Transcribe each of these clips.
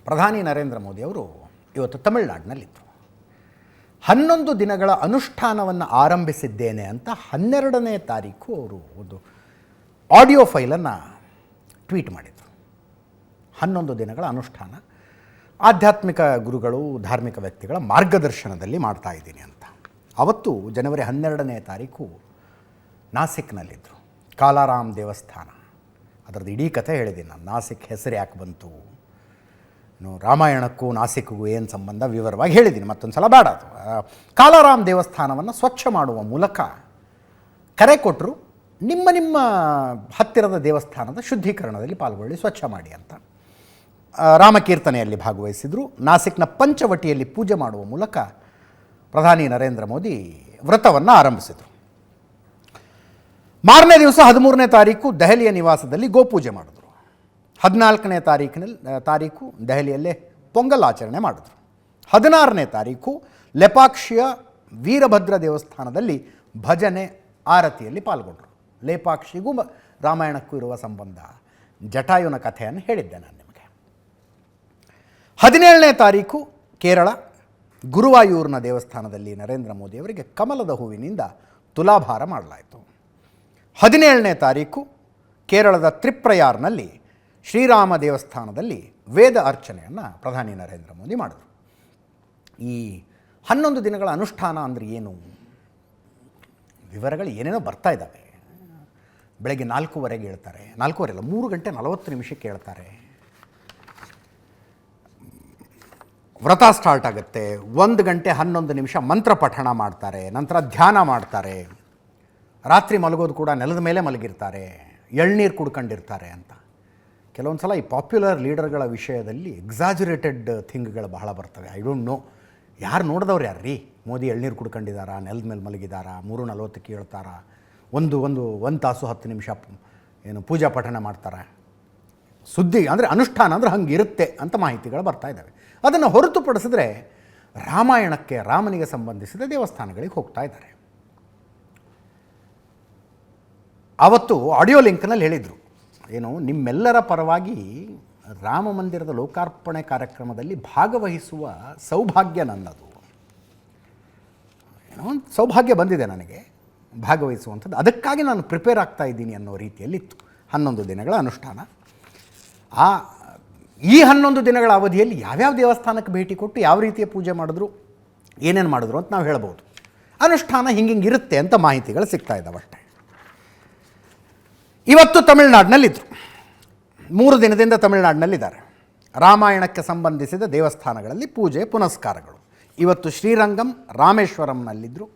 ಪ್ರಧಾನಿ ನರೇಂದ್ರ ಮೋದಿಯವರು ಇವತ್ತು ತಮಿಳುನಾಡಿನಲ್ಲಿದ್ದರು. 11 ದಿನಗಳ ಅನುಷ್ಠಾನವನ್ನು ಆರಂಭಿಸಿದ್ದೇನೆ ಅಂತ 12ನೇ ತಾರೀಕು ಅವರು ಒಂದು ಆಡಿಯೋ ಫೈಲನ್ನು ಟ್ವೀಟ್ ಮಾಡಿದರು. 11 ದಿನಗಳ ಅನುಷ್ಠಾನ ಆಧ್ಯಾತ್ಮಿಕ ಗುರುಗಳು, ಧಾರ್ಮಿಕ ವ್ಯಕ್ತಿಗಳ ಮಾರ್ಗದರ್ಶನದಲ್ಲಿ ಮಾಡ್ತಾ ಇದ್ದೀನಿ ಅಂತ. ಅವತ್ತು ಜನವರಿ 12ನೇ ತಾರೀಕು ನಾಸಿಕ್ನಲ್ಲಿದ್ದರು. ಕಾಲಾರಾಮ್ ದೇವಸ್ಥಾನ, ಅದರದ್ದು ಇಡೀ ಕಥೆ ಹೇಳಿದ್ದೀನಿ ನಾನು. ನಾಸಿಕ್ ಹೆಸರು ಯಾಕೆ ಬಂತು, ರಾಮಾಯಣಕ್ಕೂ ನಾಸಿಕ್ಗೂ ಏನು ಸಂಬಂಧ ವಿವರವಾಗಿ ಹೇಳಿದ್ದೀನಿ, ಮತ್ತೊಂದು ಸಲ ಬೇಡ. ಅದು ಕಾಲಾರಾಮ್ ದೇವಸ್ಥಾನವನ್ನು ಸ್ವಚ್ಛ ಮಾಡುವ ಮೂಲಕ ಕರೆ ಕೊಟ್ಟರು, ನಿಮ್ಮ ಹತ್ತಿರದ ದೇವಸ್ಥಾನದ ಶುದ್ಧೀಕರಣದಲ್ಲಿ ಪಾಲ್ಗೊಳ್ಳಿ, ಸ್ವಚ್ಛ ಮಾಡಿ ಅಂತ. ರಾಮಕೀರ್ತನೆಯಲ್ಲಿ ಭಾಗವಹಿಸಿದರು. ನಾಸಿಕ್ನ ಪಂಚವಟಿಯಲ್ಲಿ ಪೂಜೆ ಮಾಡುವ ಮೂಲಕ ಪ್ರಧಾನಿ ನರೇಂದ್ರ ಮೋದಿ ವ್ರತವನ್ನು ಆರಂಭಿಸಿದರು. ಮಾರನೇ ದಿವಸ 13ನೇ ತಾರೀಕು ದೆಹಲಿಯ ನಿವಾಸದಲ್ಲಿ ಗೋಪೂಜೆ ಮಾಡಿದ್ರು. 14ನೇ ತಾರೀಕು ದೆಹಲಿಯಲ್ಲೇ ಪೊಂಗಲ್ ಆಚರಣೆ ಮಾಡಿದ್ರು. 16ನೇ ತಾರೀಕು ಲೆಪಾಕ್ಷಿಯ ವೀರಭದ್ರ ದೇವಸ್ಥಾನದಲ್ಲಿ ಭಜನೆ ಆರತಿಯಲ್ಲಿ ಪಾಲ್ಗೊಂಡರು. ಲೇಪಾಕ್ಷಿಗೂ ರಾಮಾಯಣಕ್ಕೂ ಇರುವ ಸಂಬಂಧ, ಜಟಾಯುನ ಕಥೆಯನ್ನು ಹೇಳಿದ್ದೆ ನಾನು ನಿಮಗೆ. 17ನೇ ತಾರೀಕು ಕೇರಳ ಗುರುವಾಯೂರ್ನ ದೇವಸ್ಥಾನದಲ್ಲಿ ನರೇಂದ್ರ ಮೋದಿಯವರಿಗೆ ಕಮಲದ ಹೂವಿನಿಂದ ತುಲಾಭಾರ ಮಾಡಲಾಯಿತು. 17ನೇ ತಾರೀಕು ಕೇರಳದ ತ್ರಿಪ್ರಯಾರ್ನಲ್ಲಿ ಶ್ರೀರಾಮ ದೇವಸ್ಥಾನದಲ್ಲಿ ವೇದ ಅರ್ಚನೆಯನ್ನು ಪ್ರಧಾನಿ ನರೇಂದ್ರ ಮೋದಿ ಮಾಡಿದರು. ಈ 11 ದಿನಗಳ ಅನುಷ್ಠಾನ ಅಂದರೆ ಏನು, ವಿವರಗಳು ಏನೇನೋ ಬರ್ತಾ ಇದ್ದಾವೆ. ಬೆಳಗ್ಗೆ 4:15 ಹೇಳ್ತಾರೆ, 4:15 ಅಲ್ಲ, 3 ಗಂಟೆ 40 ನಿಮಿಷಕ್ಕೆ ಹೇಳ್ತಾರೆ. ವ್ರತ ಸ್ಟಾರ್ಟ್ ಆಗುತ್ತೆ. 1 ಗಂಟೆ 11 ನಿಮಿಷ ಮಂತ್ರ ಪಠಣ ಮಾಡ್ತಾರೆ, ನಂತರ ಧ್ಯಾನ ಮಾಡ್ತಾರೆ. ರಾತ್ರಿ ಮಲಗೋದು ಕೂಡ ನೆಲದ ಮೇಲೆ ಮಲಗಿರ್ತಾರೆ, ಎಳ್ನೀರು ಕುಡ್ಕೊಂಡಿರ್ತಾರೆ ಅಂತ. ಕೆಲವೊಂದು ಸಲ ಈ ಪಾಪ್ಯುಲರ್ ಲೀಡರ್ಗಳ ವಿಷಯದಲ್ಲಿ ಎಕ್ಸಾಜುರೇಟೆಡ್ ಥಿಂಗ್ಗಳು ಬಹಳ ಬರ್ತವೆ. ಐ ಡೋಂಟ್ ನೋ, ಯಾರು ನೋಡಿದವ್ರು ಯಾರು ರೀ? ಮೋದಿ ಎಳ್ನೀರು ಕುಡ್ಕೊಂಡಿದ್ದಾರಾ, ನೆಲದ ಮೇಲೆ ಮಲಗಿದಾರಾ, 3:40ಕ್ಕೆ ಹೇಳ್ತಾರಾ, ಒಂದು ತಾಸು 10 ನಿಮಿಷ ಏನು ಪೂಜಾ ಪಠಣ ಮಾಡ್ತಾರೆ. ಸುದ್ದಿ ಅಂದರೆ ಅನುಷ್ಠಾನ ಅಂದರೆ ಹಂಗಿರುತ್ತೆ ಅಂತ ಮಾಹಿತಿಗಳು ಬರ್ತಾ ಇದ್ದಾವೆ. ಅದನ್ನು ಹೊರತುಪಡಿಸಿದ್ರೆ ರಾಮಾಯಣಕ್ಕೆ, ರಾಮನಿಗೆ ಸಂಬಂಧಿಸಿದ ದೇವಸ್ಥಾನಗಳಿಗೆ ಹೋಗ್ತಾ ಇದ್ದಾರೆ. ಅವತ್ತು ಆಡಿಯೋ ಲಿಂಕ್ನಲ್ಲಿ ಹೇಳಿದರು, ಏನು ನಿಮ್ಮೆಲ್ಲರ ಪರವಾಗಿ ರಾಮ ಮಂದಿರದ ಲೋಕಾರ್ಪಣೆ ಕಾರ್ಯಕ್ರಮದಲ್ಲಿ ಭಾಗವಹಿಸುವ ಸೌಭಾಗ್ಯ ನನ್ನದು. ಏನೋ ಒಂದು ಸೌಭಾಗ್ಯ ಬಂದಿದೆ ನನಗೆ ಭಾಗವಹಿಸುವಂಥದ್ದು, ಅದಕ್ಕಾಗಿ ನಾನು ಪ್ರಿಪೇರ್ ಆಗ್ತಾ ಇದ್ದೀನಿ ಅನ್ನೋ ರೀತಿಯಲ್ಲಿತ್ತು 11 ದಿನಗಳ ಅನುಷ್ಠಾನ. ಈ 11 ದಿನಗಳ ಅವಧಿಯಲ್ಲಿ ಯಾವ್ಯಾವ ದೇವಸ್ಥಾನಕ್ಕೆ ಭೇಟಿ ಕೊಟ್ಟು ಯಾವ ರೀತಿಯ ಪೂಜೆ ಮಾಡಿದ್ರು, ಏನೇನು ಮಾಡಿದ್ರು ಅಂತ ನಾವು ಹೇಳ್ಬೋದು. ಅನುಷ್ಠಾನ ಹಿಂಗಿರುತ್ತೆ ಅಂತ ಮಾಹಿತಿಗಳು ಸಿಗ್ತಾ ಇದ್ದಾವೆ ಅಷ್ಟೇ. ಇವತ್ತು ತಮಿಳುನಾಡಿನಲ್ಲಿದ್ದರು, 3 ದಿನದಿಂದ ತಮಿಳುನಾಡಿನಲ್ಲಿದ್ದಾರೆ. ರಾಮಾಯಣಕ್ಕೆ ಸಂಬಂಧಿಸಿದ ದೇವಸ್ಥಾನಗಳಲ್ಲಿ ಪೂಜೆ ಪುನಸ್ಕಾರಗಳು. ಇವತ್ತು ಶ್ರೀರಂಗಂ, ರಾಮೇಶ್ವರಂನಲ್ಲಿದ್ದರು.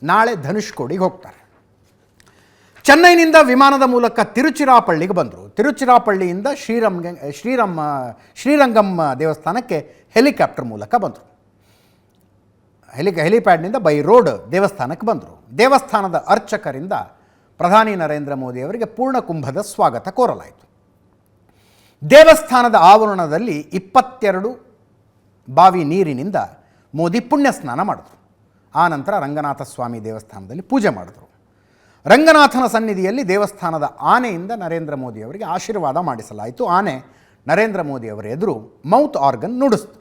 ನಾಳೆ ಧನುಷ್ಕೋಡಿಗೆ ಹೋಗ್ತಾರೆ. ಚೆನ್ನೈನಿಂದ ವಿಮಾನದ ಮೂಲಕ ತಿರುಚಿರಾಪಳ್ಳಿಗೆ ಬಂದರು. ತಿರುಚಿರಾಪಳ್ಳಿಯಿಂದ ಶ್ರೀರಂಗಂ ದೇವಸ್ಥಾನಕ್ಕೆ ಹೆಲಿಕಾಪ್ಟರ್ ಮೂಲಕ ಬಂದರು. ಹೆಲಿಪ್ಯಾಡ್ನಿಂದ ಬೈ ರೋಡ್ ದೇವಸ್ಥಾನಕ್ಕೆ ಬಂದರು. ದೇವಸ್ಥಾನದ ಅರ್ಚಕರಿಂದ ಪ್ರಧಾನಿ ನರೇಂದ್ರ ಮೋದಿಯವರಿಗೆ ಪೂರ್ಣ ಕುಂಭದ ಸ್ವಾಗತ ಕೋರಲಾಯಿತು. ದೇವಸ್ಥಾನದ ಆವರಣದಲ್ಲಿ 22 ಬಾವಿ ನೀರಿನಿಂದ ಮೋದಿ ಪುಣ್ಯ ಸ್ನಾನ ಮಾಡಿದ್ರು. ಆ ನಂತರ ರಂಗನಾಥ ಸ್ವಾಮಿ ದೇವಸ್ಥಾನದಲ್ಲಿ ಪೂಜೆ ಮಾಡಿದ್ರು. ರಂಗನಾಥನ ಸನ್ನಿಧಿಯಲ್ಲಿ ದೇವಸ್ಥಾನದ ಆನೆಯಿಂದ ನರೇಂದ್ರ ಮೋದಿಯವರಿಗೆ ಆಶೀರ್ವಾದ ಮಾಡಿಸಲಾಯಿತು. ಆನೆ ನರೇಂದ್ರ ಮೋದಿಯವರ ಎದುರು ಮೌತ್ ಆರ್ಗನ್ ನುಡಿಸ್ತು.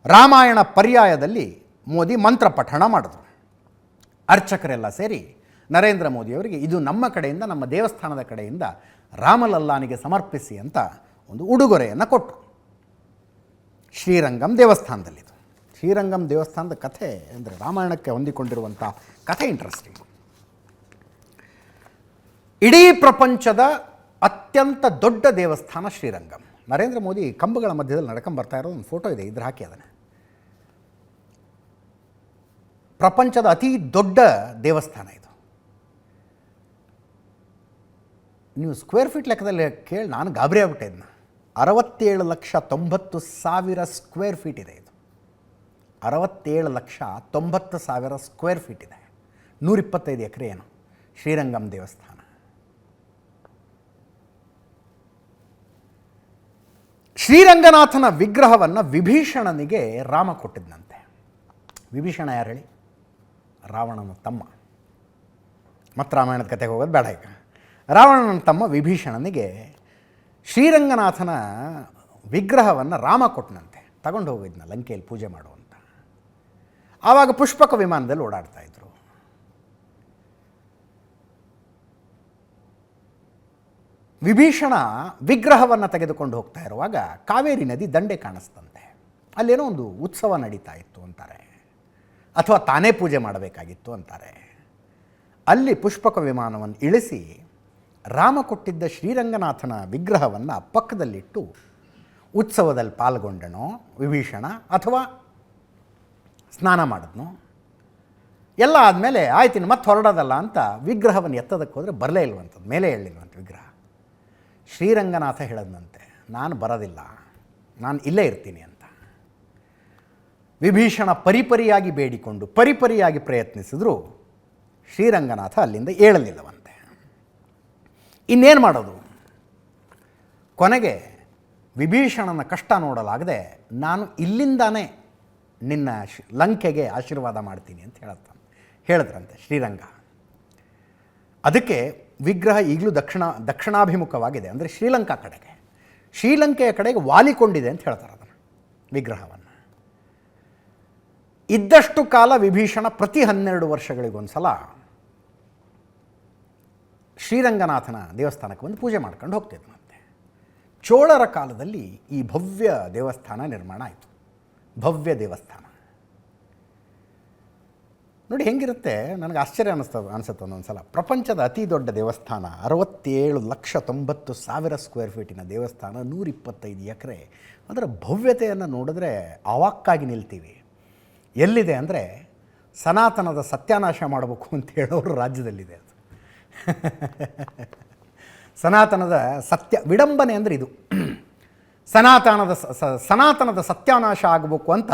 ರಾಮಾಯಣ ಪರ್ಯಾಯದಲ್ಲಿ ಮೋದಿ ಮಂತ್ರ ಪಠಣ ಮಾಡಿದ್ರು. ಅರ್ಚಕರೆಲ್ಲ ಸೇರಿ ನರೇಂದ್ರ ಮೋದಿಯವರಿಗೆ ಇದು ನಮ್ಮ ಕಡೆಯಿಂದ, ನಮ್ಮ ದೇವಸ್ಥಾನದ ಕಡೆಯಿಂದ ರಾಮಲಲ್ಲಾನಿಗೆ ಸಮರ್ಪಿಸಿ ಅಂತ ಒಂದು ಉಡುಗೊರೆಯನ್ನು ಕೊಟ್ಟರು. ಶ್ರೀರಂಗಂ ದೇವಸ್ಥಾನದಲ್ಲಿದ್ದು, ಶ್ರೀರಂಗಂ ದೇವಸ್ಥಾನದ ಕಥೆ ಅಂದರೆ ರಾಮಾಯಣಕ್ಕೆ ಹೊಂದಿಕೊಂಡಿರುವಂಥ ಕಥೆ ಇಂಟ್ರೆಸ್ಟಿಂಗ್. ಇಡೀ ಪ್ರಪಂಚದ ಅತ್ಯಂತ ದೊಡ್ಡ ದೇವಸ್ಥಾನ ಶ್ರೀರಂಗಂ. ನರೇಂದ್ರ ಮೋದಿ ಕಂಬಗಳ ಮಧ್ಯದಲ್ಲಿ ನಡ್ಕೊಂಬರ್ತಾ ಇರೋ ಒಂದು ಫೋಟೋ ಇದೆ, ಇದ್ರ ಹಾಕಿ ಅದನ್ನು. ಪ್ರಪಂಚದ ಅತಿ ದೊಡ್ಡ ದೇವಸ್ಥಾನ ಇದು. ನೀವು ಸ್ಕ್ವೇರ್ ಫೀಟ್ ಲೆಕ್ಕದಲ್ಲಿ ಕೇಳಿ ನಾನು ಗಾಬರಿ ಆಗ್ಬಿಟ್ಟೆ. ಇದನ್ನ 67,90,000 ಸ್ಕ್ವೇರ್ ಫೀಟ್ ಇದೆ ಇದು. 67,90,000 ಸ್ಕ್ವೇರ್ ಫೀಟ್ ಇದೆ. 125 ಎಕರೆ ಏನು ಶ್ರೀರಂಗಂ ದೇವಸ್ಥಾನ. ಶ್ರೀರಂಗನಾಥನ ವಿಗ್ರಹವನ್ನು ವಿಭೀಷಣನಿಗೆ ರಾಮ ಕೊಟ್ಟಿದ್ದಂತೆ. ವಿಭೀಷಣ ಯಾರು ಹೇಳಿ? ರಾವಣನ ತಮ್ಮ. ಮತ್ತು ರಾಮಾಯಣದ ಕಥೆಗೆ ಹೋಗೋದು ಬೇಡ ಈಗ. ರಾವಣನ ತಮ್ಮ ವಿಭೀಷಣನಿಗೆ ಶ್ರೀರಂಗನಾಥನ ವಿಗ್ರಹವನ್ನು ರಾಮ ಕೊಟ್ಟನಂತೆ, ತಗೊಂಡು ಹೋಗಿದ್ನ ಲಂಕೆಯಲ್ಲಿ ಪೂಜೆ ಮಾಡುವಂತ. ಆವಾಗ ಪುಷ್ಪಕ ವಿಮಾನದಲ್ಲಿ ಓಡಾಡ್ತಾ ಇದ್ರು. ವಿಭೀಷಣ ವಿಗ್ರಹವನ್ನು ತೆಗೆದುಕೊಂಡು ಹೋಗ್ತಾ ಇರುವಾಗ ಕಾವೇರಿ ನದಿ ದಂಡೆ ಕಾಣಿಸ್ತಂತೆ. ಅಲ್ಲೇನೋ ಒಂದು ಉತ್ಸವ ನಡೀತಾ ಇತ್ತು ಅಂತಾರೆ, ಅಥವಾ ತಾನೇ ಪೂಜೆ ಮಾಡಬೇಕಾಗಿತ್ತು ಅಂತಾರೆ. ಅಲ್ಲಿ ಪುಷ್ಪಕ ವಿಮಾನವನ್ನು ಇಳಿಸಿ ರಾಮ ಕೊಟ್ಟಿದ್ದ ಶ್ರೀರಂಗನಾಥನ ವಿಗ್ರಹವನ್ನು ಪಕ್ಕದಲ್ಲಿಟ್ಟು ಉತ್ಸವದಲ್ಲಿ ಪಾಲ್ಗೊಂಡನೋ ವಿಭೀಷಣ, ಅಥವಾ ಸ್ನಾನ ಮಾಡಿದ್ನೋ, ಎಲ್ಲ ಆದಮೇಲೆ ಆಯ್ತಿನ ಮತ್ತೆ ಹೊರಡೋದಲ್ಲ ಅಂತ ವಿಗ್ರಹವನ್ನು ಎತ್ತೋದಕ್ಕೆ ಹೋದರೆ ಬರಲೇ ಇಲ್ವಂಥದ್ದು, ಮೇಲೆ ಹೇಳಿಲ್ವಂತ ವಿಗ್ರಹ. ಶ್ರೀರಂಗನಾಥ ಹೇಳದಂತೆ, ನಾನು ಬರೋದಿಲ್ಲ, ನಾನು ಇಲ್ಲೇ ಇರ್ತೀನಿ ಅಂತ. ವಿಭೀಷಣ ಪರಿಪರಿಯಾಗಿ ಬೇಡಿಕೊಂಡು ಪರಿಪರಿಯಾಗಿ ಪ್ರಯತ್ನಿಸಿದ್ರು ಶ್ರೀರಂಗನಾಥ ಅಲ್ಲಿಂದ ಏಳಲಿಲ್ಲವಂತೆ. ಇನ್ನೇನು ಮಾಡೋದು? ಕೊನೆಗೆ ವಿಭೀಷಣನ ಕಷ್ಟ ನೋಡಲಾಗದೆ, ನಾನು ಇಲ್ಲಿಂದಾನೇ ನಿನ್ನ ಲಂಕೆಗೆ ಆಶೀರ್ವಾದ ಮಾಡ್ತೀನಿ ಅಂತ ಹೇಳಿದ್ರಂತೆ ಶ್ರೀರಂಗ. ಅದಕ್ಕೆ ವಿಗ್ರಹ ಈಗಲೂ ದಕ್ಷಿಣಾಭಿಮುಖವಾಗಿದೆ, ಅಂದರೆ ಶ್ರೀಲಂಕಾ ಕಡೆಗೆ, ಶ್ರೀಲಂಕೆಯ ಕಡೆಗೆ ವಾಲಿಕೊಂಡಿದೆ ಅಂತ ಹೇಳ್ತಾರೆ ಅದನ್ನು, ವಿಗ್ರಹವನ್ನು. ಇದ್ದಷ್ಟು ಕಾಲ ವಿಭೀಷಣ ಪ್ರತಿ 12 ವರ್ಷಗಳಿಗೊಂದು ಸಲ ಶ್ರೀರಂಗನಾಥನ ದೇವಸ್ಥಾನಕ್ಕೆ ಒಂದು ಪೂಜೆ ಮಾಡ್ಕೊಂಡು ಹೋಗ್ತಿದ್ದಂತೆ. ಚೋಳರ ಕಾಲದಲ್ಲಿ ಈ ಭವ್ಯ ದೇವಸ್ಥಾನ ನಿರ್ಮಾಣ ಆಯಿತು. ಭವ್ಯ ದೇವಸ್ಥಾನ ನೋಡಿ ಹೆಂಗಿರುತ್ತೆ, ನನಗೆ ಆಶ್ಚರ್ಯ ಅನಿಸುತ್ತೆ ಒಂದೊಂದು ಸಲ. ಪ್ರಪಂಚದ ಅತಿ ದೊಡ್ಡ ದೇವಸ್ಥಾನ 67,90,000 ಸ್ಕ್ವೇರ್ ಫೀಟಿನ ದೇವಸ್ಥಾನ, 125 ಎಕರೆ. ಅದರ ಭವ್ಯತೆಯನ್ನು ನೋಡಿದ್ರೆ ಅವಾಕ್ಕಾಗಿ ನಿಲ್ತೀವಿ. ಎಲ್ಲಿದೆ ಅಂದರೆ ಸನಾತನದ ಸತ್ಯಾನಾಶ ಮಾಡಬೇಕು ಅಂತ ಹೇಳೋರು ರಾಜ್ಯದಲ್ಲಿದೆ ಅದು. ಸನಾತನದ ಸತ್ಯ ವಿಡಂಬನೆ ಅಂದರೆ ಇದು. ಸನಾತನದ ಸತ್ಯಾನಾಶ ಆಗಬೇಕು ಅಂತ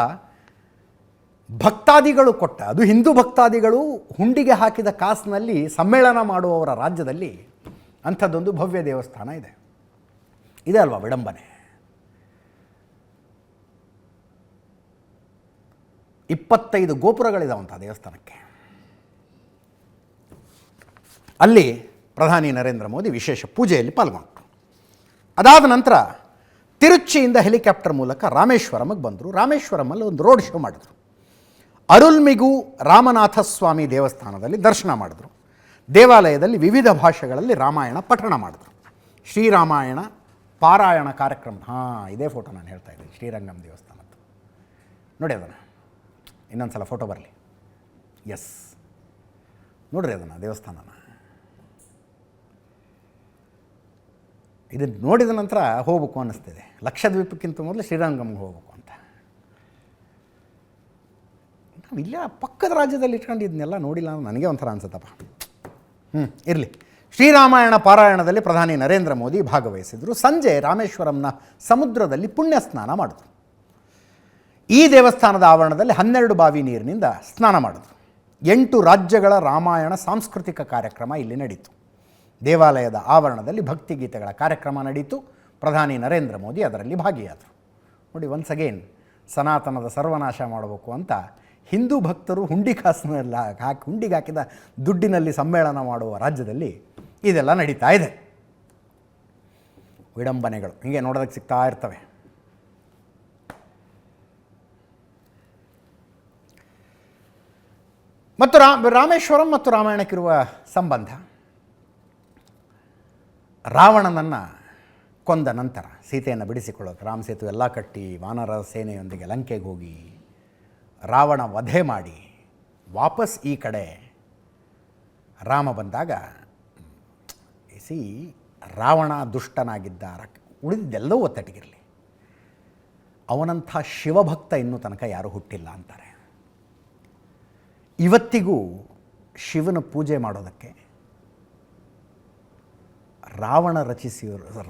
ಭಕ್ತಾದಿಗಳು ಕೊಟ್ಟ, ಅದು ಹಿಂದೂ ಭಕ್ತಾದಿಗಳು ಹುಂಡಿಗೆ ಹಾಕಿದ ಕಾಸಿನಲ್ಲಿ ಸಮ್ಮೇಳನ ಮಾಡುವವರ ರಾಜ್ಯದಲ್ಲಿ ಅಂಥದ್ದೊಂದು ಭವ್ಯ ದೇವಸ್ಥಾನ ಇದೆ. ಇದೆ ಅಲ್ವಾ ವಿಡಂಬನೆ? 25 ಗೋಪುರಗಳಿದಾವಂಥ ದೇವಸ್ಥಾನಕ್ಕೆ. ಅಲ್ಲಿ ಪ್ರಧಾನಿ ನರೇಂದ್ರ ಮೋದಿ ವಿಶೇಷ ಪೂಜೆಯಲ್ಲಿ ಪಾಲ್ಗೊಂಡರು. ಅದಾದ ನಂತರ ತಿರುಚಿಯಿಂದ ಹೆಲಿಕಾಪ್ಟರ್ ಮೂಲಕ ರಾಮೇಶ್ವರಮ್ಗೆ ಬಂದರು. ರಾಮೇಶ್ವರಮಲ್ಲಿ ಒಂದು ರೋಡ್ ಶೋ ಮಾಡಿದ್ರು. ಅರುಲ್ಮಿಗು ರಾಮನಾಥ ಸ್ವಾಮಿ ದೇವಸ್ಥಾನದಲ್ಲಿ ದರ್ಶನ ಮಾಡಿದ್ರು. ದೇವಾಲಯದಲ್ಲಿ ವಿವಿಧ ಭಾಷೆಗಳಲ್ಲಿ ರಾಮಾಯಣ ಪಠಣ ಮಾಡಿದ್ರು. ಶ್ರೀರಾಮಾಯಣ ಪಾರಾಯಣ ಕಾರ್ಯಕ್ರಮ. ಇದೇ ಫೋಟೋ ನಾನು ಹೇಳ್ತಾ ಇದ್ದೀನಿ, ಶ್ರೀರಂಗಂ ದೇವಸ್ಥಾನದ್ದು. ನೋಡಿ ಅದನ್ನು ಇನ್ನೊಂದು ಸಲ ಫೋಟೋ ಬರಲಿ. ಎಸ್, ನೋಡ್ರಿ ಅದನ್ನು, ದೇವಸ್ಥಾನನ. ಇದನ್ನು ನೋಡಿದ ನಂತರ ಹೋಗ್ಬೇಕು ಅನ್ನಿಸ್ತಿದೆ. ಲಕ್ಷದ್ವೀಪಕ್ಕಿಂತ ಮೊದಲು ಶ್ರೀರಂಗಂಗೆ ಹೋಗ್ಬೇಕು ಅಂತ. ನಾವು ಇಲ್ಲೇ ಪಕ್ಕದ ರಾಜ್ಯದಲ್ಲಿ ಇಟ್ಕೊಂಡಿದ್ದನ್ನೆಲ್ಲ ನೋಡಿಲ್ಲ ಅಂತ ನನಗೆ ಒಂಥರ ಅನ್ಸುತ್ತಪ್ಪ. ಇರಲಿ. ಶ್ರೀರಾಮಾಯಣ ಪಾರಾಯಣದಲ್ಲಿ ಪ್ರಧಾನಿ ನರೇಂದ್ರ ಮೋದಿ ಭಾಗವಹಿಸಿದರು. ಸಂಜೆ ರಾಮೇಶ್ವರಂನ ಸಮುದ್ರದಲ್ಲಿ ಪುಣ್ಯ ಸ್ನಾನ ಮಾಡಿದ್ರು. ಈ ದೇವಸ್ಥಾನದ ಆವರಣದಲ್ಲಿ 12 ಬಾವಿ ನೀರಿನಿಂದ ಸ್ನಾನ ಮಾಡಿದ್ರು. 8 ರಾಜ್ಯಗಳ ರಾಮಾಯಣ ಸಾಂಸ್ಕೃತಿಕ ಕಾರ್ಯಕ್ರಮ ಇಲ್ಲಿ ನಡೀತು. ದೇವಾಲಯದ ಆವರಣದಲ್ಲಿ ಭಕ್ತಿಗೀತೆಗಳ ಕಾರ್ಯಕ್ರಮ ನಡೀತು. ಪ್ರಧಾನಿ ನರೇಂದ್ರ ಮೋದಿ ಅದರಲ್ಲಿ ಭಾಗಿಯಾದರು. ನೋಡಿ, ಒನ್ಸ್ ಅಗೇನ್ ಸನಾತನದ ಸರ್ವನಾಶ ಮಾಡಬೇಕು ಅಂತ ಹಿಂದೂ ಭಕ್ತರು ಹುಂಡಿಗೆ ಹಾಕಿದ ದುಡ್ಡಿನಲ್ಲಿ ಸಮ್ಮೇಳನ ಮಾಡುವ ರಾಜ್ಯದಲ್ಲಿ ಇದೆಲ್ಲ ನಡೀತಾ ಇದೆ. ವಿಡಂಬನೆಗಳು ಹೀಗೆ ನೋಡೋದಕ್ಕೆ ಸಿಗ್ತಾ ಇರ್ತವೆ. ಮತ್ತು ರಾಮೇಶ್ವರಂ ಮತ್ತು ರಾಮಾಯಣಕ್ಕಿರುವ ಸಂಬಂಧ, ರಾವಣನನ್ನು ಕೊಂದ ನಂತರ ಸೀತೆಯನ್ನು ಬಿಡಿಸಿಕೊಳ್ಳೋಕೆ ರಾಮ ಸೇತು ಎಲ್ಲ ಕಟ್ಟಿ ವಾನರ ಸೇನೆಯೊಂದಿಗೆ ಲಂಕೆಗೆ ಹೋಗಿ ರಾವಣ ವಧೆ ಮಾಡಿ ವಾಪಸ್ ಈ ಕಡೆ ರಾಮ ಬಂದಾಗ, ರಾವಣ ದುಷ್ಟನಾಗಿದ್ದ, ಉಳಿದಿದ್ದೆಲ್ಲವೂ ಒತ್ತಟಿಗಿರಲಿ, ಅವನಂಥ ಶಿವಭಕ್ತ ಇನ್ನೂ ತನಕ ಯಾರೂ ಹುಟ್ಟಿಲ್ಲ ಅಂತಾರೆ. ಇವತ್ತಿಗೂ ಶಿವನ ಪೂಜೆ ಮಾಡೋದಕ್ಕೆ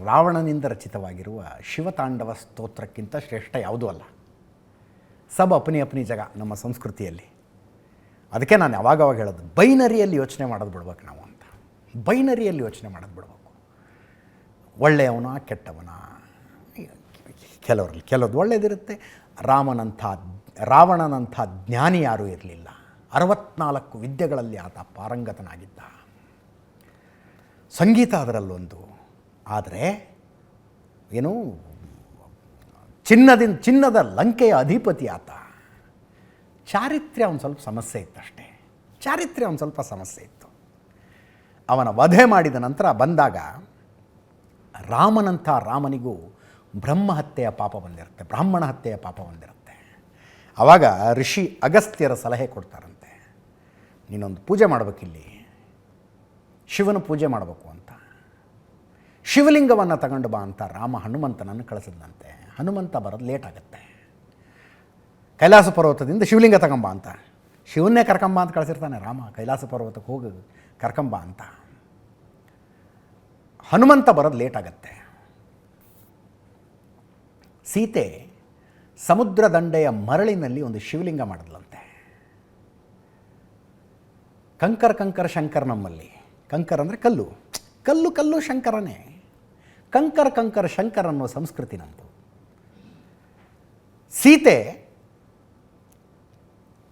ರಾವಣನಿಂದ ರಚಿತವಾಗಿರುವ ಶಿವತಾಂಡವ ಸ್ತೋತ್ರಕ್ಕಿಂತ ಶ್ರೇಷ್ಠ ಯಾವುದೂ ಅಲ್ಲ. ಸಬ್ ಅಪ್ನಿ ಅಪ್ನಿ ಜಗ ನಮ್ಮ ಸಂಸ್ಕೃತಿಯಲ್ಲಿ. ಅದಕ್ಕೆ ನಾನು ಯಾವಾಗವಾಗ ಹೇಳೋದು, ಬೈನರಿಯಲ್ಲಿ ಯೋಚನೆ ಮಾಡೋದು ಬಿಡ್ಬೇಕು ನಾವು ಅಂತ. ಬೈನರಿಯಲ್ಲಿ ಯೋಚನೆ ಮಾಡೋದು ಬಿಡಬೇಕು. ಒಳ್ಳೆಯವನ ಕೆಟ್ಟವನ, ಕೆಲವ್ರದ್ದು ಒಳ್ಳೆಯದಿರುತ್ತೆ. ರಾವಣನಂಥ ಜ್ಞಾನಿ ಯಾರೂ ಇರಲಿಲ್ಲ. 64 ವಿದ್ಯೆಗಳಲ್ಲಿ ಆತ ಪಾರಂಗತನಾಗಿದ್ದ. ಸಂಗೀತ ಅದರಲ್ಲೊಂದು. ಆದರೆ ಚಿನ್ನದ ಲಂಕೆಯ ಅಧಿಪತಿ ಆತ. ಚಾರಿತ್ರ್ಯ ಒಂದು ಸ್ವಲ್ಪ ಸಮಸ್ಯೆ ಇತ್ತಷ್ಟೇ, ಚಾರಿತ್ರ್ಯ ಒಂದು ಸ್ವಲ್ಪ ಸಮಸ್ಯೆ ಇತ್ತು. ಅವನ ವಧೆ ಮಾಡಿದ ನಂತರ ಬಂದಾಗ ರಾಮನಂಥ ರಾಮನಿಗೂ ಬ್ರಹ್ಮ ಹತ್ಯೆಯ ಪಾಪ ಬಂದಿರುತ್ತೆ, ಬ್ರಾಹ್ಮಣ ಹತ್ಯೆಯ ಪಾಪ ಬಂದಿರುತ್ತೆ. ಆವಾಗ ಋಷಿ ಅಗಸ್ತ್ಯರ ಸಲಹೆ ಕೊಡ್ತಾರಂತೆ, ನೀನೊಂದು ಪೂಜೆ ಮಾಡಬೇಕಿಲ್ಲಿ, ಶಿವನ ಪೂಜೆ ಮಾಡಬೇಕು ಅಂತ. ಶಿವಲಿಂಗವನ್ನು ತಗೊಂಡು ಬಾ ಅಂತ ರಾಮ ಹನುಮಂತನನ್ನು ಕಳಿಸಿದಂತೆ. ಹನುಮಂತ ಬರೋದು ಲೇಟ್ ಆಗುತ್ತೆ. ಕೈಲಾಸ ಪರ್ವತದಿಂದ ಶಿವಲಿಂಗ ತಗೊಂಬ ಅಂತ, ಶಿವನ್ನೇ ಕರ್ಕೊಂಬ ಅಂತ ಕಳಿಸಿರ್ತಾನೆ ರಾಮ. ಕೈಲಾಸ ಪರ್ವತಕ್ಕೆ ಹೋಗಿ ಕರ್ಕೊಂಬ ಅಂತ. ಹನುಮಂತ ಬರೋದು ಲೇಟ್ ಆಗುತ್ತೆ. ಸೀತೆ ಸಮುದ್ರ ದಂಡೆಯ ಮರಳಿನಲ್ಲಿ ಒಂದು ಶಿವಲಿಂಗ ಮಾಡಿದ್ಲಂತೆ. ಕಂಕರ ಶಂಕರ್ ನಮ್ಮಲ್ಲಿ. ಕಂಕರ್ ಅಂದರೆ ಕಲ್ಲು, ಕಲ್ಲು ಕಲ್ಲು ಶಂಕರನೇ. ಕಂಕರ ಶಂಕರ್ ಅನ್ನೋ ಸಂಸ್ಕೃತಿ ನಮ್ಮದು. ಸೀತೆ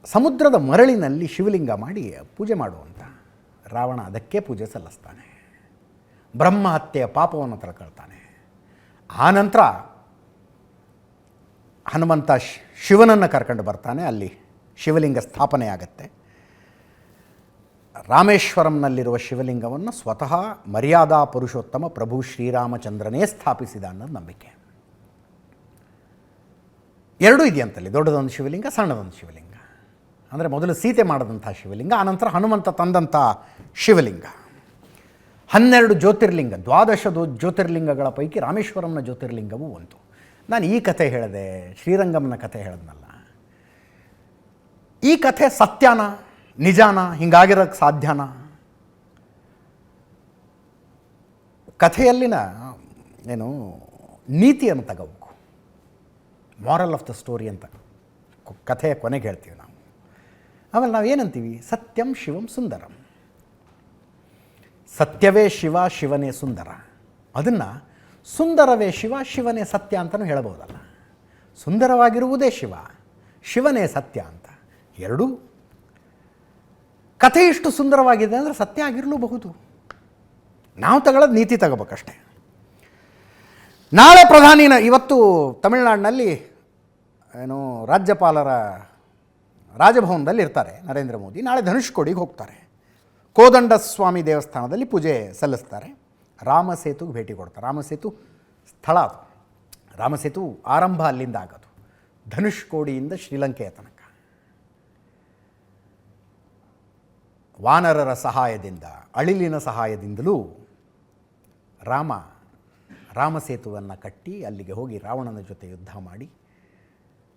ಸಮುದ್ರದ ಮರಳಿನಲ್ಲಿ ಶಿವಲಿಂಗ ಮಾಡಿ ಪೂಜೆ ಮಾಡುವಂಥ ರಾವಣ ಅದಕ್ಕೆ ಪೂಜೆ ಸಲ್ಲಿಸ್ತಾನೆ. ಬ್ರಹ್ಮ ಹತ್ಯೆಯ ಪಾಪವನ್ನು ತಳ್ಕೊಳ್ತಾನೆ. ಆನಂತರ ಹನುಮಂತ ಶಿವನನ್ನು ಕರ್ಕೊಂಡು ಬರ್ತಾನೆ. ಅಲ್ಲಿ ಶಿವಲಿಂಗ ಸ್ಥಾಪನೆ ಆಗುತ್ತೆ. ರಾಮೇಶ್ವರಂನಲ್ಲಿರುವ ಶಿವಲಿಂಗವನ್ನು ಸ್ವತಃ ಮರ್ಯಾದಾ ಪುರುಷೋತ್ತಮ ಪ್ರಭು ಶ್ರೀರಾಮಚಂದ್ರನೇ ಸ್ಥಾಪಿಸಿದ ಅನ್ನೋದು ನಂಬಿಕೆ. ಎರಡೂ ಇದೆಯಂತಲ್ಲಿ, ದೊಡ್ಡದೊಂದು ಶಿವಲಿಂಗ, ಸಣ್ಣದೊಂದು ಶಿವಲಿಂಗ. ಅಂದರೆ ಮೊದಲು ಸೀತೆ ಮಾಡಿದಂಥ ಶಿವಲಿಂಗ, ಆನಂತರ ಹನುಮಂತ ತಂದಂಥ ಶಿವಲಿಂಗ. 12 ಜ್ಯೋತಿರ್ಲಿಂಗ, 12 ಜ್ಯೋತಿರ್ಲಿಂಗಗಳ ಪೈಕಿ ರಾಮೇಶ್ವರಂನ ಜ್ಯೋತಿರ್ಲಿಂಗವೂ ಒಂದು. ನಾನು ಈ ಕಥೆ ಹೇಳಿದೆ, ಶ್ರೀರಂಗಂನ ಕಥೆ ಹೇಳಿದ್ನಲ್ಲ, ಈ ಕಥೆ ಸತ್ಯನ, ನಿಜಾನ, ಹಿಂಗಾಗಿರೋಕ್ಕೆ ಸಾಧ್ಯನಾ? ಕಥೆಯಲ್ಲಿನ ಏನು ನೀತಿಯನ್ನು ತಗೋಬೇಕು, ಮಾರಲ್ ಆಫ್ ದ ಸ್ಟೋರಿ ಅಂತ ಕಥೆಯ ಕೊನೆಗೆ ಹೇಳ್ತೀವಿ ನಾವು. ಆಮೇಲೆ ನಾವು ಏನಂತೀವಿ? ಸತ್ಯಂ ಶಿವಂ ಸುಂದರಂ. ಸತ್ಯವೇ ಶಿವ, ಶಿವನೇ ಸುಂದರ. ಅದನ್ನು ಸುಂದರವೇ ಶಿವ, ಶಿವನೇ ಸತ್ಯ ಅಂತಲೂ ಹೇಳಬಹುದಲ್ಲ. ಸುಂದರವಾಗಿರುವುದೇ ಶಿವ, ಶಿವನೇ ಸತ್ಯ ಅಂತ. ಎರಡೂ ಕಥೆ ಇಷ್ಟು ಸುಂದರವಾಗಿದೆ ಅಂದರೆ ಸತ್ಯ ಆಗಿರಲೂಬಹುದು. ನಾವು ತಗೊಳ್ಳೋದು ನೀತಿ ತಗೋಬೇಕಷ್ಟೆ. ನಾಳೆ ಪ್ರಧಾನಿನ ಇವತ್ತು ತಮಿಳುನಾಡಿನಲ್ಲಿ ಏನು ರಾಜ್ಯಪಾಲರ ರಾಜಭವನದಲ್ಲಿ ಇರ್ತಾರೆ ನರೇಂದ್ರ ಮೋದಿ. ನಾಳೆ ಧನುಷ್ಕೋಡಿಗೆ ಹೋಗ್ತಾರೆ. ಕೋದಂಡ ಸ್ವಾಮಿ ದೇವಸ್ಥಾನದಲ್ಲಿ ಪೂಜೆ ಸಲ್ಲಿಸ್ತಾರೆ. ರಾಮಸೇತುಗೆ ಭೇಟಿ ಕೊಡ್ತಾರೆ. ರಾಮಸೇತು ಸ್ಥಳ ಅದು. ರಾಮಸೇತು ಆರಂಭ ಅಲ್ಲಿಂದ ಆಗೋದು, ಧನುಷ್ಕೋಡಿಯಿಂದ ಶ್ರೀಲಂಕೆಯ ತನಕ. ವಾನರರ ಸಹಾಯದಿಂದ, ಅಳಿಲಿನ ಸಹಾಯದಿಂದಲೂ ರಾಮಸೇತುವನ್ನು ಕಟ್ಟಿ ಅಲ್ಲಿಗೆ ಹೋಗಿ ರಾವಣನ ಜೊತೆ ಯುದ್ಧ ಮಾಡಿ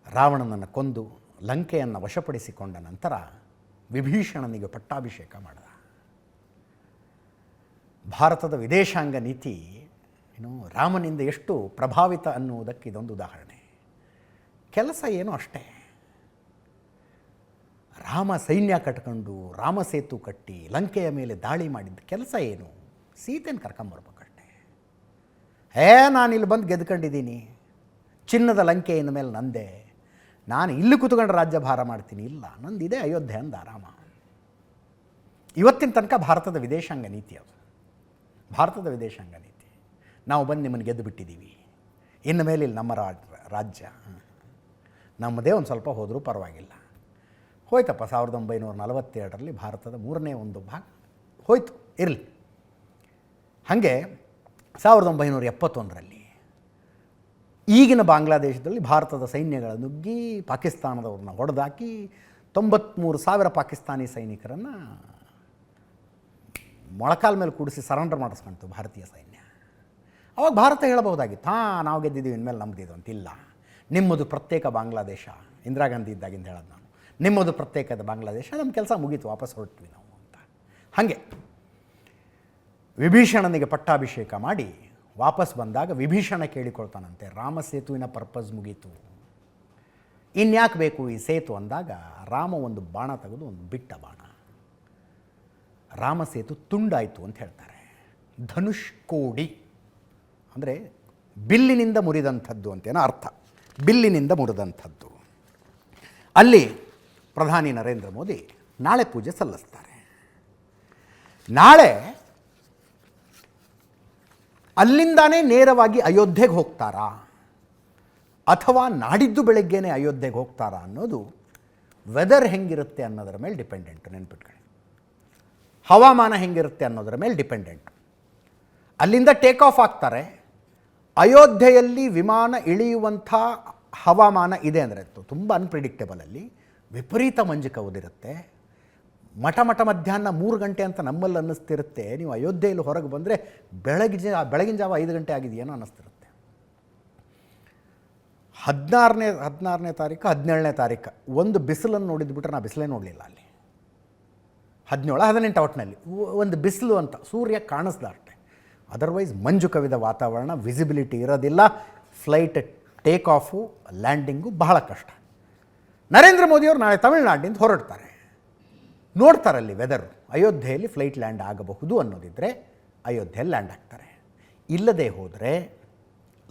ರಾವಣನನ್ನು ಕೊಂದು ಲಂಕೆಯನ್ನು ವಶಪಡಿಸಿಕೊಂಡ ನಂತರ ವಿಭೀಷಣನಿಗೆ ಪಟ್ಟಾಭಿಷೇಕ ಮಾಡಿದ. ಭಾರತದ ವಿದೇಶಾಂಗ ನೀತಿ ರಾಮನಿಂದ ಎಷ್ಟು ಪ್ರಭಾವಿತ ಅನ್ನುವುದಕ್ಕೆ ಇದೊಂದು ಉದಾಹರಣೆ. ಕೆಲಸ ಏನು ಅಷ್ಟೇ, ರಾಮ ಸೈನ್ಯ ಕಟ್ಕೊಂಡು ರಾಮಸೇತು ಕಟ್ಟಿ ಲಂಕೆಯ ಮೇಲೆ ದಾಳಿ ಮಾಡಿದ್ದ ಕೆಲಸ ಏನು? ಸೀತೆಯನ್ನು ಕರ್ಕೊಂಬರ್ಬೇಕಷ್ಟೆ. ನಾನಿಲ್ಲಿ ಬಂದು ಗೆದ್ಕೊಂಡಿದ್ದೀನಿ, ಚಿನ್ನದ ಲಂಕೆ ಇನ್ನು ಮೇಲೆ ನಂದೆ, ನಾನು ಇಲ್ಲಿ ಕೂತ್ಕೊಂಡು ರಾಜ್ಯಭಾರ ಮಾಡ್ತೀನಿ, ಇಲ್ಲ ನಂದಿದೆ ಅಯೋಧ್ಯೆ ಅಂದ ರಾಮ. ಇವತ್ತಿನ ತನಕ ಭಾರತದ ವಿದೇಶಾಂಗ ನೀತಿ ಅದು. ಭಾರತದ ವಿದೇಶಾಂಗ ನೀತಿ, ನಾವು ಬಂದು ನಿಮ್ಮನ್ನು ಗೆದ್ದು ಬಿಟ್ಟಿದ್ದೀವಿ, ಇನ್ನು ಮೇಲೆ ಇಲ್ಲಿ ನಮ್ಮ ರಾಜ್ಯ ನಮ್ಮದೇ, ಒಂದು ಸ್ವಲ್ಪ ಹೋದರೂ ಪರವಾಗಿಲ್ಲ. ಹೋಯ್ತಪ್ಪ, 1947ರಲ್ಲಿ ಭಾರತದ 3ನೇ ಒಂದು ಭಾಗ ಹೋಯ್ತು, ಇರಲಿ. ಹಾಗೆ 1971ರಲ್ಲಿ ಈಗಿನ ಬಾಂಗ್ಲಾದೇಶದಲ್ಲಿ ಭಾರತದ ಸೈನ್ಯಗಳ ನುಗ್ಗಿ ಪಾಕಿಸ್ತಾನದವ್ರನ್ನ ಹೊಡೆದಾಕಿ 93,000 ಪಾಕಿಸ್ತಾನಿ ಸೈನಿಕರನ್ನು ಮೊಳಕಾಲ ಮೇಲೆ ಕೂಡಿಸಿ ಸರೆಂಡರ್ ಮಾಡಿಸ್ಕೊಂತು ಭಾರತೀಯ ಸೈನ್ಯ. ಅವಾಗ ಭಾರತ ಹೇಳಬಹುದಾಗಿತ್ತು, ನಾವು ಗೆದ್ದಿದ್ದೀವಿ, ಇನ್ಮೇಲೆ ನಮ್ಮದಿದು ಅಂತಿಲ್ಲ, ನಿಮ್ಮದು ಪ್ರತ್ಯೇಕ ಬಾಂಗ್ಲಾದೇಶ. ಇಂದಿರಾ ಗಾಂಧಿ ಇದ್ದಾಗಿಂದ ಹೇಳೋದು ನಾನು, ನಿಮ್ಮದು ಪ್ರತ್ಯೇಕದ ಬಾಂಗ್ಲಾದೇಶ, ನಮ್ಮ ಕೆಲಸ ಮುಗೀತು, ವಾಪಸ್ ಹೊರಟ್ವಿ ನಾವು ಅಂತ. ಹಾಗೆ ವಿಭೀಷಣನಿಗೆ ಪಟ್ಟಾಭಿಷೇಕ ಮಾಡಿ ವಾಪಸ್ ಬಂದಾಗ ವಿಭೀಷಣ ಕೇಳಿಕೊಳ್ತಾನಂತೆ, ರಾಮಸೇತುವಿನ ಪರ್ಪಸ್ ಮುಗೀತು, ಇನ್ಯಾಕೆ ಬೇಕು ಈ ಸೇತು ಅಂದಾಗ ರಾಮ ಒಂದು ಬಾಣ ತೆಗೆದು ಒಂದು ಬಿಟ್ಟ ಬಾಣ, ರಾಮಸೇತು ತುಂಡಾಯಿತು ಅಂತ ಹೇಳ್ತಾರೆ. ಧನುಷ್ಕೋಡಿ ಅಂದರೆ ಬಿಲ್ಲಿನಿಂದ ಮುರಿದಂಥದ್ದು ಅಂತೇನೋ ಅರ್ಥ, ಬಿಲ್ಲಿನಿಂದ ಮುರಿದಂಥದ್ದು. ಅಲ್ಲಿ ಪ್ರಧಾನಿ ನರೇಂದ್ರ ಮೋದಿ ನಾಳೆ ಪೂಜೆ ಸಲ್ಲಿಸ್ತಾರೆ. ನಾಳೆ ಅಲ್ಲಿಂದಾನೇ ನೇರವಾಗಿ ಅಯೋಧ್ಯೆಗೆ ಹೋಗ್ತಾರಾ? ಅಥವಾ ನಾಡಿದ್ದು ಬೆಳಗ್ಗೆನೇ ಅಯೋಧ್ಯೆಗೆ ಹೋಗ್ತಾರಾ ಅನ್ನೋದು ವೆದರ್ ಹೆಂಗಿರುತ್ತೆ ಅನ್ನೋದರ ಮೇಲೆ ಡಿಪೆಂಡೆಂಟು. ನೆನ್ಪಿಟ್ಕೊಳ್ಳಿ, ಹವಾಮಾನ ಹೆಂಗಿರುತ್ತೆ ಅನ್ನೋದರ ಮೇಲೆ ಡಿಪೆಂಡೆಂಟು. ಅಲ್ಲಿಂದ ಟೇಕ್ ಆಫ್ ಆಗ್ತಾರೆ. ಅಯೋಧ್ಯೆಯಲ್ಲಿ ವಿಮಾನ ಇಳಿಯುವಂಥ ಹವಾಮಾನ ಇದೆ ಅಂದರೆ ತುಂಬ ಅನ್ಪ್ರಿಡಿಕ್ಟೇಬಲಲ್ಲಿ ವಿಪರೀತ ಮಂಜು ಕವಿದಿರುತ್ತೆ. ಮಧ್ಯಾಹ್ನ 3 ಗಂಟೆ ಅಂತ ನಮ್ಮಲ್ಲಿ ಅನ್ನಿಸ್ತಿರುತ್ತೆ. ನೀವು ಅಯೋಧ್ಯೆಯಲ್ಲಿ ಹೊರಗೆ ಬಂದರೆ ಬೆಳಗಿನ ಜಾವ 5 ಗಂಟೆ ಆಗಿದೆಯೇನೋ ಅನ್ನಿಸ್ತಿರುತ್ತೆ. 16ನೇ ತಾರೀಕು 17ನೇ ತಾರೀಕು ಒಂದು ಬಿಸಿಲನ್ನು ನೋಡಿದ್ಬಿಟ್ರೆ ನಾ ಬಿಸಿಲೇ ನೋಡಲಿಲ್ಲ ಅಲ್ಲಿ. 17-18 ಒಟ್ಟಿನಲ್ಲಿ ಒಂದು ಬಿಸಿಲು ಅಂತ ಸೂರ್ಯ ಕಾಣಿಸ್ದ ಅಷ್ಟೆ. ಅದರ್ವೈಸ್ ಮಂಜು ಕವಿದ ವಾತಾವರಣ, ವಿಸಿಬಿಲಿಟಿ ಇರೋದಿಲ್ಲ. ಫ್ಲೈಟ್ ಟೇಕ್ ಆಫು ಲ್ಯಾಂಡಿಂಗು ಬಹಳ ಕಷ್ಟ. ನರೇಂದ್ರ ಮೋದಿಯವರು ನಾಳೆ ತಮಿಳುನಾಡಿನಿಂದ ಹೊರಡ್ತಾರೆ. ನೋಡ್ತಾರಲ್ಲಿ ವೆದರು, ಅಯೋಧ್ಯೆಯಲ್ಲಿ ಫ್ಲೈಟ್ ಲ್ಯಾಂಡ್ ಆಗಬಹುದು ಅನ್ನೋದಿದ್ದರೆ ಅಯೋಧ್ಯೆಯಲ್ಲಿ ಲ್ಯಾಂಡ್ ಆಗ್ತಾರೆ. ಇಲ್ಲದೆ ಹೋದರೆ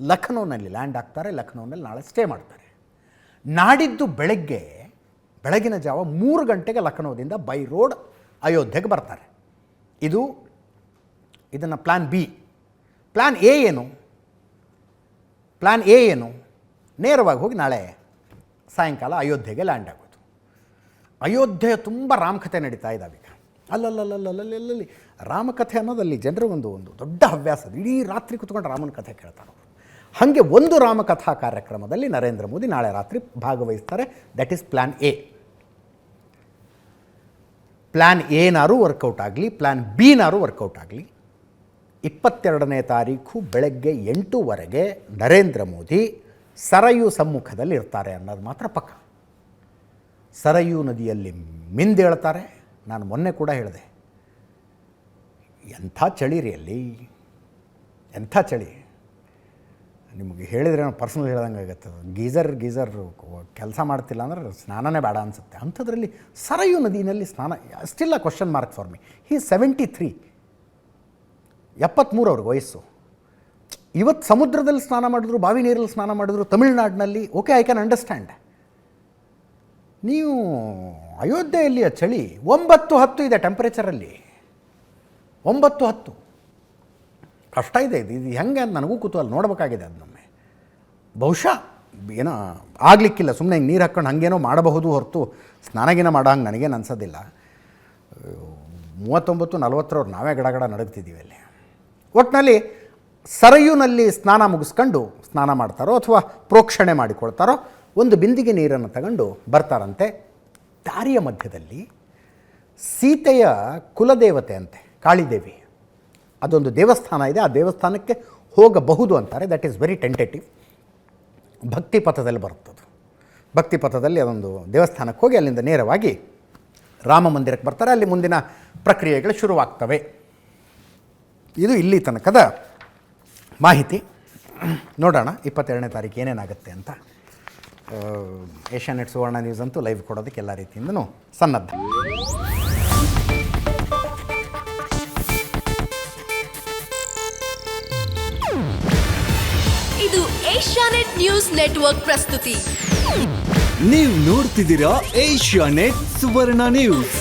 ಲಖನೌನಲ್ಲಿ ಲ್ಯಾಂಡ್ ಆಗ್ತಾರೆ. ಲಖನೌನಲ್ಲಿ ನಾಳೆ ಸ್ಟೇ ಮಾಡ್ತಾರೆ. ನಾಡಿದ್ದು ಬೆಳಗಿನ ಜಾವ 3 ಗಂಟೆಗೆ ಲಖನೌದಿಂದ ಬೈ ರೋಡ್ ಅಯೋಧ್ಯೆಗೆ ಬರ್ತಾರೆ. ಇದನ್ನು ಪ್ಲ್ಯಾನ್ ಬಿ. ಪ್ಲ್ಯಾನ್ ಎ ಏನು? ನೇರವಾಗಿ ಹೋಗಿ ನಾಳೆ ಸಾಯಂಕಾಲ ಅಯೋಧ್ಯೆಗೆ ಲ್ಯಾಂಡ್ ಆಗೋದು. ಅಯೋಧ್ಯೆ ತುಂಬ ರಾಮಕಥೆ ನಡೀತಾ ಇದ್ದಾವೆ ಈಗ. ಅಲ್ಲಲ್ಲಿ ರಾಮಕಥೆ ಅನ್ನೋದಲ್ಲಿ ಜನರು ಒಂದು ದೊಡ್ಡ ಹವ್ಯಾಸ. ಇಡೀ ರಾತ್ರಿ ಕೂತ್ಕೊಂಡು ರಾಮನ ಕಥೆ ಕೇಳ್ತಾರೆ ಅವರು. ಹಾಗೆ ಒಂದು ರಾಮಕಥಾ ಕಾರ್ಯಕ್ರಮದಲ್ಲಿ ನರೇಂದ್ರ ಮೋದಿ ನಾಳೆ ರಾತ್ರಿ ಭಾಗವಹಿಸ್ತಾರೆ. That is plan A. Plan ಎನಾರು ವರ್ಕೌಟ್ ಆಗಲಿ, ಪ್ಲ್ಯಾನ್ ಬಿನಾರು ವರ್ಕೌಟ್ ಆಗಲಿ, 22ನೇ ತಾರೀಕು ಬೆಳಗ್ಗೆ 8 ನರೇಂದ್ರ ಮೋದಿ ಸರಯೂ ಸಮ್ಮುಖದಲ್ಲಿ ಇರ್ತಾರೆ ಅನ್ನೋದು ಮಾತ್ರ ಪಕ್ಕ. ಸರಯೂ ನದಿಯಲ್ಲಿ ಮಿಂದೇಳ್ತಾರೆ. ನಾನು ಮೊನ್ನೆ ಕೂಡ ಹೇಳಿದೆ, ಎಂಥ ಚಳಿ ರೀ ಅಲ್ಲಿ, ಎಂಥ ಚಳಿ. ನಿಮಗೆ ಹೇಳಿದರೆ ನಾನು ಪರ್ಸ್ನಲ್ ಹೇಳ್ದಂಗೆ ಆಗುತ್ತೆ. ಗೀಝರ್ ಕೆಲಸ ಮಾಡ್ತಿಲ್ಲ ಅಂದ್ರೆ ಸ್ನಾನನೇ ಬೇಡ ಅನಿಸುತ್ತೆ. ಅಂಥದ್ರಲ್ಲಿ ಸರಯೂ ನದಿಯಲ್ಲಿ ಸ್ನಾನ, still a question mark for me. He 73, 73 ಅವ್ರಿಗೆ ವಯಸ್ಸು. ಇವತ್ತು ಸಮುದ್ರದಲ್ಲಿ ಸ್ನಾನ ಮಾಡಿದ್ರು, ಬಾವಿ ನೀರಲ್ಲಿ ಸ್ನಾನ ಮಾಡಿದ್ರು ತಮಿಳ್ನಾಡಿನಲ್ಲಿ, ಓಕೆ, ಐ ಕ್ಯಾನ್ ಅಂಡರ್ಸ್ಟ್ಯಾಂಡ್. ನೀವು ಅಯೋಧ್ಯೆಯಲ್ಲಿ ಆ ಚಳಿ 9-10 ಇದೆ ಟೆಂಪರೇಚರಲ್ಲಿ. 9-10 ಕಷ್ಟ ಇದೆ. ಇದು ಹೆಂಗೆ ಅಂತ ನನಗೂ ಕುತೂಹಲ, ನೋಡಬೇಕಾಗಿದೆ ಅದನ್ನೊಮ್ಮೆ. ಬಹುಶಃ ಏನೋ ಆಗಲಿಕ್ಕಿಲ್ಲ, ಸುಮ್ಮನೆ ಹಿಂಗೆ ನೀರು ಹಾಕ್ಕೊಂಡು ಹಾಗೇನೋ ಮಾಡಬಹುದು ಹೊರತು ಸ್ನಾನಗೇನೋ ಮಾಡೋ ಹಂಗೆ ನನಗೇನು ಅನ್ಸೋದಿಲ್ಲ. 39-40 ನಾವೇ ಗಡಗಡ ನಡುಗ್ತಿದ್ದೀವಿ ಅಲ್ಲಿ. ಒಟ್ಟಿನಲ್ಲಿ ಸರಯೂನಲ್ಲಿ ಸ್ನಾನ ಮುಗಿಸ್ಕೊಂಡು ಸ್ನಾನ ಮಾಡ್ತಾರೋ ಅಥವಾ ಪ್ರೋಕ್ಷಣೆ ಮಾಡಿಕೊಳ್ತಾರೋ, ಒಂದು ಬಿಂದಿಗೆ ನೀರನ್ನು ತಗೊಂಡು ಬರ್ತಾರಂತೆ. ದಾರಿಯ ಮಧ್ಯದಲ್ಲಿ ಸೀತೆಯ ಕುಲದೇವತೆ ಅಂತೆ ಕಾಳಿದೇವಿ, ಅದೊಂದು ದೇವಸ್ಥಾನ ಇದೆ. ಆ ದೇವಸ್ಥಾನಕ್ಕೆ ಹೋಗಬಹುದು ಅಂತಾರೆ. That is very tentative. ಭಕ್ತಿ ಪಥದಲ್ಲಿ ಬರುತ್ತದು. ಭಕ್ತಿ ಪಥದಲ್ಲಿ ಅದೊಂದು ದೇವಸ್ಥಾನಕ್ಕೆ ಹೋಗಿ ಅಲ್ಲಿಂದ ನೇರವಾಗಿ ರಾಮ ಮಂದಿರಕ್ಕೆ ಬರ್ತಾರೆ. ಅಲ್ಲಿ ಮುಂದಿನ ಪ್ರಕ್ರಿಯೆಗಳು ಶುರುವಾಗ್ತವೆ. ಇದು ಇಲ್ಲಿ ತನಕದ ಮಾಹಿತಿ. ನೋಡೋಣ 22ನೇ ತಾರೀಕು ಏನೇನಾಗುತ್ತೆ ಅಂತ. ಏಷ್ಯಾನೆಟ್ ಸುವರ್ಣ ನ್ಯೂಸ್ ಅಂತೂ ಲೈವ್ ಕೊಡೋದಕ್ಕೆ ಎಲ್ಲ ರೀತಿಯಿಂದನೂ ಸನ್ನದ್ಧ. ಇದು ಏಷ್ಯಾನೆಟ್ ನ್ಯೂಸ್ ನೆಟ್ವರ್ಕ್ ಪ್ರಸ್ತುತಿ. ನೀವು ನೋಡ್ತಿದ್ದೀರಾ ಏಷ್ಯಾನೆಟ್ ಸುವರ್ಣ ನ್ಯೂಸ್.